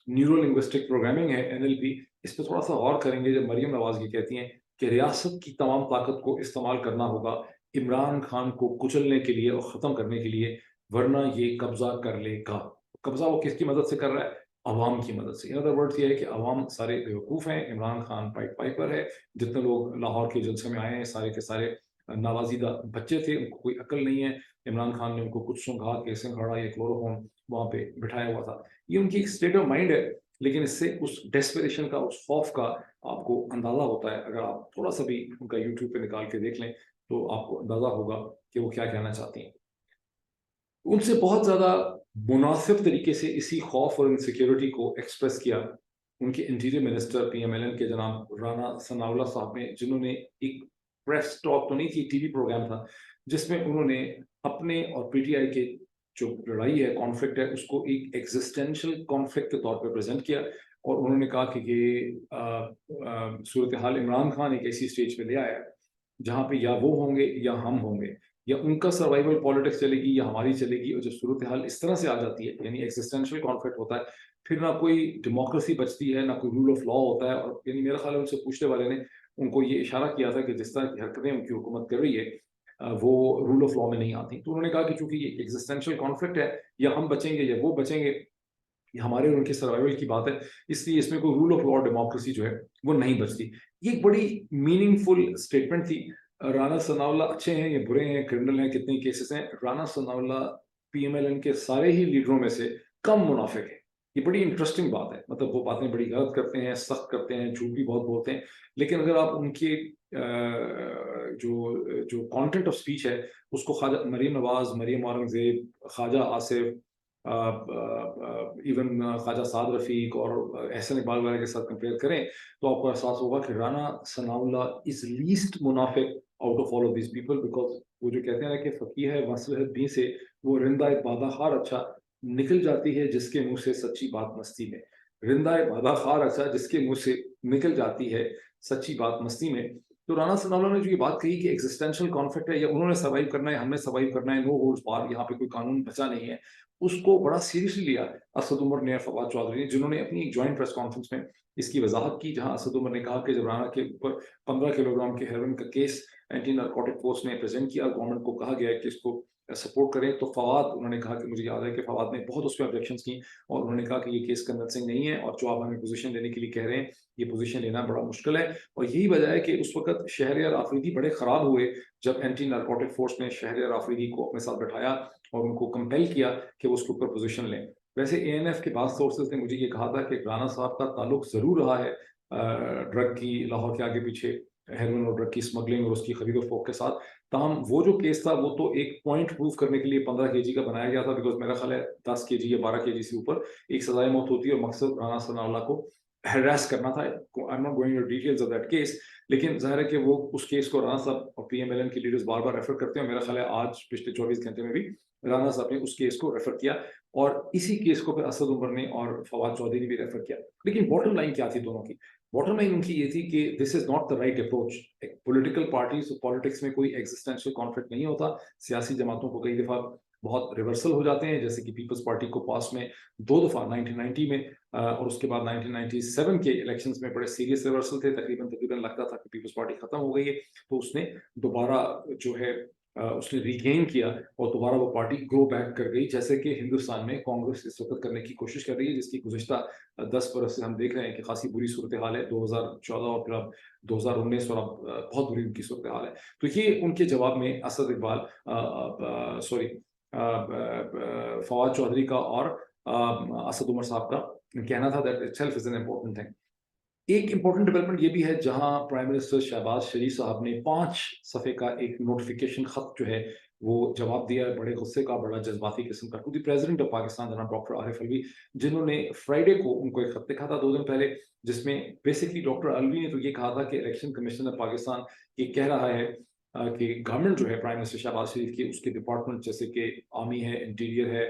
न्यूरो लिंग्विस्टिक प्रोग्रामिंग है NLP, इस पर थोड़ा सा गौर करेंगे जब मरियम नवाज ये कहती हैं कि रियासत की तमाम ताकत को इस्तेमाल करना होगा इमरान खान को कुचलने के लिए और ख़त्म करने के लिए, वरना ये कब्जा कर लेगा। कब्जा वो किसकी मदद से कर रहा है? अवाम की मदद से। इन अदर वर्ड्स ये है कि अवाम सारे बेवकूफ़ हैं, इमरान खान पाइट पाइपर है। जितने लोग लाहौर के जलसे में आए हैं सारे के सारे नावाजीदा बच्चे थे, उनको कोई अकल नहीं है। इमरान खान ने उनको कुछ सुंघा के सिंघाड़ा या क्लोरोफॉर्म वहाँ पे बिठाया हुआ था। ये उनकी एक स्टेट ऑफ माइंड है, लेकिन इससे उस डेस्परेशन का, उस खौफ का आपको अंदाजा होता है। अगर आप थोड़ा सा भी उनका यूट्यूब पे निकाल के देख लें तो आपको अंदाजा होगा कि वो क्या कहना चाहती हैं। उनसे बहुत ज़्यादा मुनासिब तरीके से इसी खौफ और इनसिक्योरिटी को एक्सप्रेस किया उनके इंटीरियर मिनिस्टर PMLN के जनाब राना सनाउल्लाह साहब ने, जिन्होंने एक प्रेस टॉक तो नहीं थी, टीवी प्रोग्राम था, जिसमें उन्होंने अपने और PTI के जो लड़ाई है, कॉन्फ्लिक्ट है, उसको एक एग्जिस्टेंशियल कॉन्फ्लिक्ट के तौर पे प्रेजेंट किया। और उन्होंने कहा कि ये सूरत हाल इमरान खान एक ऐसी स्टेज पे ले आया जहाँ पे या वो होंगे या हम होंगे, या उनका सर्वाइवल पॉलिटिक्स चलेगी या हमारी चलेगी। और जब सूरत हाल इस तरह से आ जाती है, यानी एक्सिस्टेंशियल कॉन्फ्लिक्ट होता है, फिर ना कोई डेमोक्रेसी बचती है, ना कोई रूल ऑफ लॉ होता है। और यानी मेरा ख्याल है उनसे पूछने वाले ने उनको ये इशारा किया था कि जिस तरह की हरकतें उनकी हुकूमत कर रही है वो रूल ऑफ लॉ में नहीं आती। तो उन्होंने कहा कि चूंकि ये एक्सिस्टेंशियल कॉन्फ्लिक्ट है, या हम बचेंगे या वो बचेंगे, ये हमारे और उनके सर्वाइवल की बात है, इसलिए इसमें कोई रूल ऑफ लॉ डेमोक्रेसी जो है वो नहीं बचती। ये एक बड़ी मीनिंगफुल स्टेटमेंट थी। राना सनाउल्ला अच्छे हैं, ये बुरे हैं, क्रिमिनल हैं, कितने केसेस हैं? राना सनाउल्ला पीएमएलएन के सारे ही लीडरों में से कम मुनाफिक है। ये बड़ी इंटरेस्टिंग बात है, मतलब वो बातें बड़ी गलत करते हैं, सख्त करते हैं, झूठ भी बहुत बोलते हैं, लेकिन अगर आप उनके जो कंटेंट ऑफ स्पीच है उसको ख्वाजा मरीम नवाज, मरीम औरंगजेब, ख्वाजा आसिफ, इवन ख्वाजा साद रफीक और एहसन इकबाल वगैरह के साथ कंपेयर करें तो आपको एहसास होगा कि राना सनाउल्ला इज लीस्ट मुनाफिक out of all of this people, because वो जो कहते हैं ना कि फकीह है मसलहत भी से वो रिंदा बादा खार अच्छा निकल जाती है जिसके मुंह से सच्ची बात मस्ती में। रिंदा बादा खार अच्छा जिसके मुंह से निकल जाती है सच्ची बात मस्ती में। तो राना सनाउल्ला ने जो ये बात कही कि एग्जिस्टेंशियल कॉन्फ्लिक्ट है, या उन्होंने सर्वाइव करना है, हमने सर्वाइव करना है, नो होल्ड्स बार, यहाँ पे कोई कानून बचा नहीं है, उसको बड़ा सीरियसली लिया असद उमर ने, फवाद चौधरी ने, जिन्होंने अपनी एक ज्वाइंट प्रेस कॉन्फ्रेंस में इसकी वजाहत की, जहां असद उमर ने कहा कि जब राना के ऊपर 15 किलोग्राम के हेरोइन का केस एंटी नारकोटिक फोर्स ने प्रेजेंट किया, गवर्नमेंट को कहा गया कि इसको सपोर्ट करें, तो फवाद, उन्होंने कहा कि मुझे याद है कि फवाद ने बहुत उस पर ऑब्जेक्शंस की और उन्होंने कहा कि ये केस कन्विंसिंग नहीं है और जो आप हमें पोजीशन लेने के लिए कह रहे हैं ये पोजीशन लेना बड़ा मुश्किल है। और यही वजह है कि उस वक्त शहरियार आफरीदी बड़े खराब हुए जब एंटी नारकोटिक फोर्स ने शहरियार आफरीदी को अपने साथ बैठाया और उनको कंपेल किया कि वो उसके ऊपर पोजीशन लें। वैसे एएनएफ के बाद सोर्सेज ने मुझे ये कहा था कि राना साहब का ताल्लुक जरूर रहा है ड्रग की, लाहौर के आगे पीछे हेरोइन और ड्रग की स्मगलिंग और उसकी खरीदो फरोख्त के साथ। ताहम वो जो केस था वो तो एक पॉइंट प्रूव करने के लिए 15 केजी का बनाया गया था, बिकॉज मेरा ख्याल है 10 केजी या 12 केजी से ऊपर एक सजाए मौत होती है और मकसद राना सनाउल्लाह को हरास करना था। I am not going into details of that case, लेकिन जाहिर है कि वो उस केस को राना साहब और पीएमएलएन के लीडर्स बार बार रेफर करते हैं। मेरा ख्याल है आज पिछले 24 घंटे में भी राना साहब ने उस केस को रेफर किया और इसी केस को फिर असद उमर ने और फवाद चौधरी ने भी रेफर किया। लेकिन बॉटम लाइन क्या थी दोनों की? बॉटम लाइन उनकी ये थी कि this is not the right approach. Political parties, politics में कोई एग्जिस्टेंशियल कॉन्फ्लिक्ट नहीं होता। सियासी जमातों को कई दफा बहुत रिवर्सल हो जाते हैं, जैसे कि पीपल्स पार्टी को पास में 2 दफा 1990 में और उसके बाद 1997 के इलेक्शंस में बड़े सीरियस रिवर्सल थे। तकरीबन लगता था कि पीपल्स पार्टी खत्म हो गई है, तो उसने दोबारा जो है उसने रिगेन किया और दोबारा वो पार्टी ग्रो बैक कर गई, जैसे कि हिंदुस्तान में कांग्रेस इस वक्त करने की कोशिश कर रही है, जिसकी गुज़िश्ता 10 बरस से हम देख रहे हैं कि खासी बुरी सूरत हाल है। 2014 और फिर अब 2019 और अब बहुत बुरी उनकी सूरत हाल है। तो ये उनके जवाब में असद इकबाल फवाद चौधरी का और असद उमर साहब का कहना था that itself is an important thing. एक इंपॉर्टेंट डेवलपमेंट ये भी है जहां प्राइम मिनिस्टर शहबाज शरीफ साहब ने 5 सफ़े का एक नोटिफिकेशन खत जो है वो जवाब दिया है, बड़े गुस्से का, बड़ा जज्बाती किस्म का, to the president of Pakistan जनाब डॉक्टर आरिफ अलवी, जिन्होंने फ्राइडे को उनको एक खत लिखा था 2 दिन पहले, जिसमें बेसिकली डॉक्टर अलवी ने तो ये कहा था कि इलेक्शन कमीशन ऑफ पाकिस्तान ये कह रहा है कि गवर्नमेंट जो है प्राइम मिनिस्टर शहबाज शरीफ की, उसके डिपार्टमेंट जैसे कि आर्मी है, इंटीरियर है,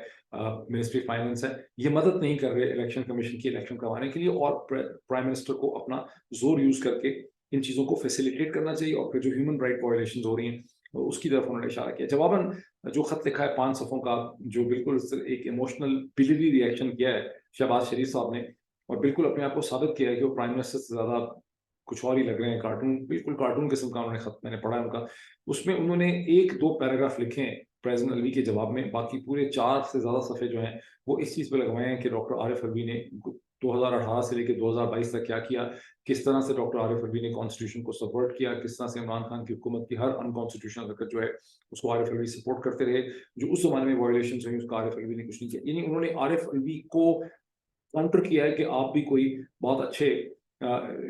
मिनिस्ट्री फाइनेंस है, ये मदद नहीं कर रहे इलेक्शन कमीशन की इलेक्शन करवाने के लिए, और प्राइम मिनिस्टर को अपना जोर यूज करके इन चीज़ों को फैसिलिटेट करना चाहिए, और फिर जो ह्यूमन राइट वायलेशन हो रही हैं उसकी तरफ उन्होंने इशारा किया। जवाबन जो खत लिखा है 5 सफ़ों का, जो बिल्कुल एक इमोशनल बिलीवरी रिएक्शन किया है शहबाज शरीफ साहब ने, और बिल्कुल अपने आप को साबित किया है कि वो प्राइम मिनिस्टर से ज़्यादा कुछ और ही लग रहे हैं, कार्टून, बिल्कुल कार्टून किस्म का उन्होंने खत मैंने पढ़ा है उनका। उसमें उन्होंने 1-2 पैराग्राफ लिखे हैं प्रेसिडेंट अलवी के जवाब में, बाकी पूरे 4 से ज़्यादा सफ़े जो हैं वो इस चीज़ पे लगवाए हैं कि डॉक्टर आरिफ अलवी ने 2018 से लेकर 2022 तक क्या किया, किस तरह से डॉक्टर आरिफ अलवी ने कॉन्स्टिट्यूशन को सपोर्ट किया, किस तरह से इमरान खान की हुकूमत की हर अनकॉन्स्टिट्यूशनल हरकत जो है उसको आरिफ अलवी सपोर्ट करते रहे, जो उस जमाने में वायलेशन हुई उसका आरिफ अलवी ने कुछ नहीं किया। यानी उन्होंने आरिफ अलवी को काउंटर किया है कि आप भी कोई बहुत अच्छे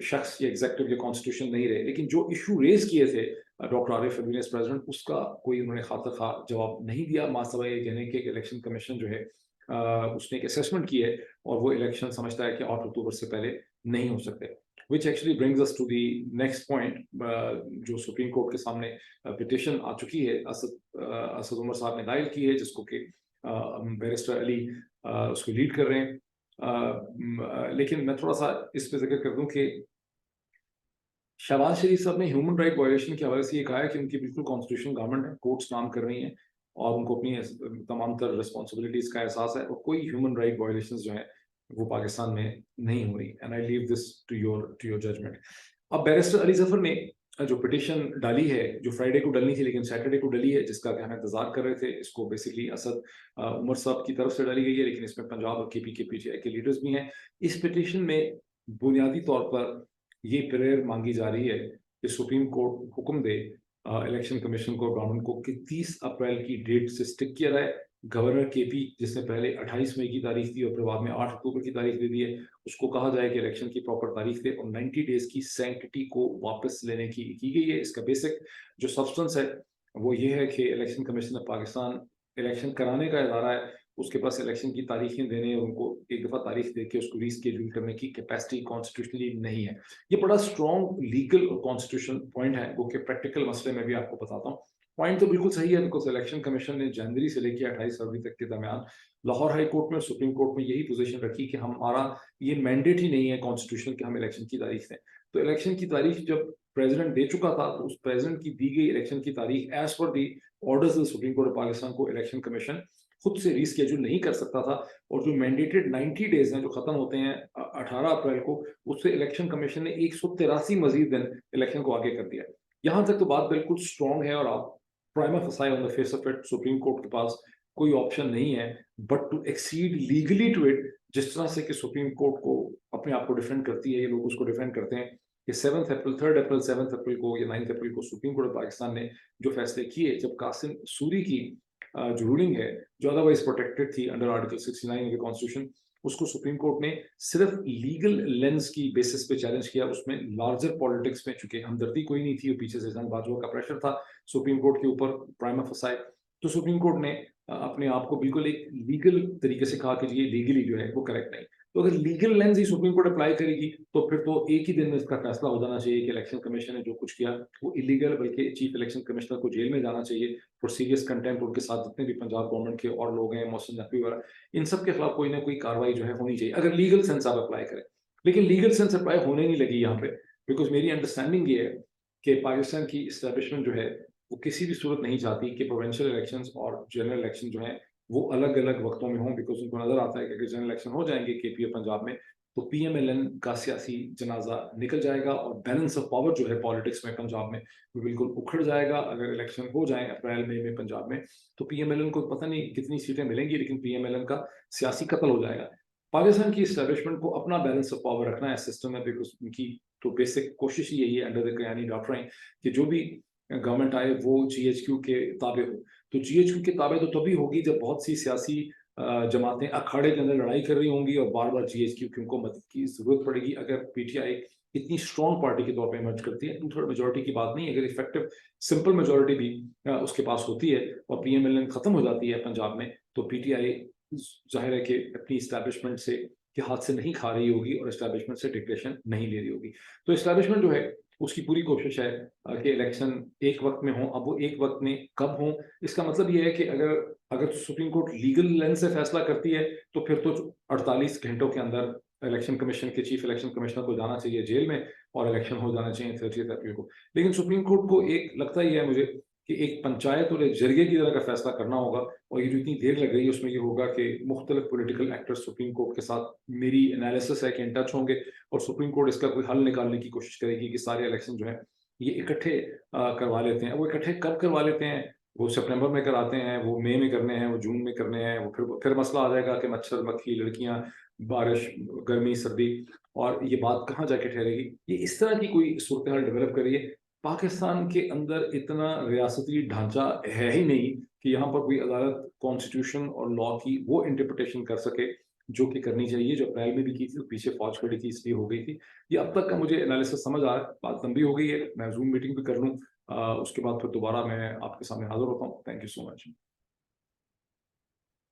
शख्स या एग्जेक्टिव या कॉन्स्टिट्यूशन नहीं रहे, लेकिन जो इशू रेज किए थे doctor Arif Alvi as president, उसका कोई उन्होंने खातर खा जवाब नहीं दिया। मासवा ये कहने के इलेक्शन कमीशन जो है उसने एक असेसमेंट की है और वो इलेक्शन समझता है कि 8 अक्टूबर से पहले नहीं हो सकते, which actually brings us to the next point, जो सुप्रीम कोर्ट के सामने पिटिशन आ चुकी है, असद उमर साहब ने दायर की है, जिसको कि बैरिस्टर अली उसको लीड कर रहे हैं। लेकिन मैं थोड़ा सा इस पे जिक्र कर दूं कि शहबाज शरीफ साहब ने ह्यूमन राइट वायलेशन के हवाले से ये कहा है कि उनकी बिल्कुल कॉन्स्टिट्यूशन गवर्नमेंट है, कोर्ट्स काम कर रही हैं और उनको अपनी तमाम तर रिस्पॉन्सिबिलिटीज का एहसास है, और कोई ह्यूमन राइट वायलेशन जो है वो पाकिस्तान में नहीं हो रही, and I leave this to your judgment. अब बैरिस्टर अली जफर ने जो पिटिशन डाली है, जो फ्राइडे को डलनी थी लेकिन सैटरडे को डली है, जिसका कि हम इंतजार कर रहे थे, इसको बेसिकली असद उमर साहब की तरफ से डाली गई है, लेकिन इसमें पंजाब और केपी के पीटीआई के लीडर्स भी हैं। इस पिटिशन में बुनियादी तौर पर ये प्रेयर मांगी जा रही है कि सुप्रीम कोर्ट हुक्म दे इलेक्शन कमीशन को, गवर्नमेंट को, कि 30 अप्रैल की डेट से स्टिक किया जाए। गवर्नर केपी, जिसने पहले 28 मई की तारीख दी और फिर बाद में 8 अक्टूबर की तारीख दे दी है, उसको कहा जाए कि इलेक्शन की प्रॉपर तारीख दे और 90 डेज की सैंक्टिटी को वापस लेने की गई है। इसका बेसिक जो सब्सटेंस है वो ये है कि election commission of Pakistan election कराने का इदारा है, उसके पास इलेक्शन की तारीखें देने और उनको एक दफ़ा तारीख दे के उसको रीस्केड्यूल करने की कैपेसिटी कॉन्स्टिट्यूशनली नहीं है। ये बड़ा स्ट्रॉन्ग लीगल और कॉन्स्टिट्यूशन पॉइंट है, वो कि प्रैक्टिकल मसले में भी आपको बताता हूँ। पॉइंट तो बिल्कुल सही है, बिकॉज इलेक्शन कमीशन ने जनवरी से लेकर 28 फरवरी तक के दरमियान लाहौर हाई कोर्ट में, सुप्रीम कोर्ट में यही पोजीशन रखी कि हमारा ये मैंडेट ही नहीं है कॉन्स्टिट्यूशन कि हम इलेक्शन की तारीख दें। तो इलेक्शन की तारीख जब प्रेसिडेंट दे चुका था तो उस प्रेसिडेंट की दी गई इलेक्शन की तारीख as per the orders supreme court of Pakistan को इलेक्शन कमीशन खुद से रीस्केड्यूल नहीं कर सकता था, और जो मैंडेटेड 90 डेज हैं जो खत्म होते हैं 18 अप्रैल को, उससे इलेक्शन कमीशन ने 183 मजीद दिन इलेक्शन को आगे कर दिया। यहाँ तक तो बात बिल्कुल स्ट्रॉन्ग है और आप prima facie on the face of it supreme court के पास कोई ऑप्शन नहीं है but to accede legally to it, जिस तरह से कि सुप्रीम कोर्ट को अपने आप को डिफेंड करती है, ये लोग उसको डिफेंड करते हैं कि 7 अप्रैल, 3 अप्रैल, 7 अप्रैल को या 9 अप्रैल को सुप्रीम कोर्ट ऑफ पाकिस्तान ने जो फैसले किए, जब कासिम सूरी की जो रूलिंग है जो अदरवाइज प्रोटेक्टेड थी under article 69 of the constitution, उसको सुप्रीम कोर्ट ने सिर्फ लीगल लेंस की बेसिस पे चैलेंज किया। उसमें लार्जर पॉलिटिक्स में चूंकि हमदर्दी कोई नहीं थी और पीछे से जंग बाजुओं का प्रेशर था सुप्रीम कोर्ट के ऊपर प्राइमा फसाए, तो सुप्रीम कोर्ट ने अपने आप को बिल्कुल एक लीगल तरीके से कहा कि ये लीगली जो है वो करेक्ट नहीं। तो अगर लीगल लेंस ही सुप्रीम कोर्ट अप्लाई करेगी तो फिर तो एक ही दिन में इसका फैसला हो जाना चाहिए कि इलेक्शन कमीशन ने जो कुछ किया वो इलीगल, बल्कि चीफ इलेक्शन कमिश्नर को जेल में जाना चाहिए फॉर सीरियस कंटेम्प्ट। उनके साथ जितने भी पंजाब गवर्नमेंट के और लोग हैं, मोहसिन नकवी वगैरह, इन सब के खिलाफ कोई ना कोई कार्रवाई जो है होनी चाहिए अगर लीगल सेंस आप अप्लाई करें। लेकिन लीगल सेंस अप्लाई होने नहीं लगी यहाँ पे, बिकॉज मेरी अंडरस्टैंडिंग ये है कि पाकिस्तान की इस्टेब्लिशमेंट जो है वो किसी भी सूरत नहीं चाहती कि प्रोविंशियल इलेक्शंस और जनरल इलेक्शन जो है वो अलग अलग वक्तों में हों, बिकॉज उनको नजर आता है कि अगर जनरल इलेक्शन हो जाएंगे केपी और पंजाब में तो पीएमएलएन का सियासी जनाजा निकल जाएगा और बैलेंस ऑफ पावर जो है पॉलिटिक्स में पंजाब में वो बिल्कुल उखड़ जाएगा। अगर इलेक्शन हो जाए अप्रैल मई में पंजाब में तो पीएमएलएन को पता नहीं कितनी सीटें मिलेंगी, लेकिन पीएमएलएन का सियासी कत्ल हो जाएगा। पाकिस्तान की इस्टेब्लिशमेंट को अपना बैलेंस ऑफ पावर रखना है सिस्टम में, बिकॉज उनकी तो बेसिक कोशिश ही यही है अंडर द कयानी डॉक्ट्रिन कि जो भी गवर्नमेंट आए वो जीएचक्यू के ताबे हो। तो जीएचक्यू के ताबे तो तभी होगी जब बहुत सी सियासी जमातें अखाड़े के अंदर लड़ाई कर रही होंगी और बार बार जीएचक्यू की उनको मदद की जरूरत पड़ेगी। अगर पीटीआई इतनी स्ट्रॉन्ग पार्टी के तौर पे इमर्ज करती है, 2/3 मेजोरिटी की बात नहीं, अगर इफेक्टिव सिंपल मेजोरिटी भी उसके पास होती है और पीएमएलएन खत्म हो जाती है पंजाब में, तो पीटीआई जाहिर है कि अपनी इस्टेब्लिशमेंट से के हाथ से नहीं खा रही होगी और इस्टेब्लिशमेंट से डिक्टेशन नहीं ले रही होगी। तो इस्टेब्लिशमेंट जो है उसकी पूरी कोशिश है कि इलेक्शन एक वक्त में हो। अब वो एक वक्त में कब हो, इसका मतलब ये है कि अगर अगर सुप्रीम कोर्ट लीगल लेंस से फैसला करती है तो फिर तो 48 घंटों के अंदर इलेक्शन कमीशन के चीफ इलेक्शन कमिश्नर को जाना चाहिए जेल में और इलेक्शन हो जाना चाहिए 30 अप्रैल को। लेकिन सुप्रीम कोर्ट को एक लगता ही है मुझे कि एक पंचायत और एक जरिए की तरह का फैसला करना होगा, और ये जो इतनी देर लग रही है उसमें ये होगा कि मुख्तलिफ पोलिटिकल एक्टर्स सुप्रीम कोर्ट के साथ, मेरी एनालिसिस है कि इन टच होंगे और सुप्रीम कोर्ट इसका कोई हल निकालने की कोशिश करेगी कि सारे इलेक्शन जो है ये इकट्ठे करवा लेते हैं। वो इकट्ठे कब करवा लेते हैं, वो सितंबर में कराते हैं, वो मई में करने हैं, वो जून में करने हैं, वो फिर मसला आ जाएगा कि मच्छर मक्खी लड़कियां, बारिश, गर्मी, सर्दी, और ये बात कहाँ जाके ठहरेगी। ये इस तरह की कोई सूरत हाल डेवलप करिए। पाकिस्तान के अंदर इतना रियासती ढांचा है ही नहीं कि यहाँ पर कोई अदालत कॉन्स्टिट्यूशन और लॉ की वो इंटरप्रिटेशन कर सके जो कि करनी चाहिए, जो अप्रैल में भी की थी, तो पीछे फौज खड़ी थी इसलिए हो गई थी। ये अब तक का मुझे एनालिसिस समझ आ रहा है। बात लंबी हो गई है, मैं जूम मीटिंग भी कर लूँ, उसके बाद फिर दोबारा मैं आपके सामने हाजिर होता हूँ। Thank you so much.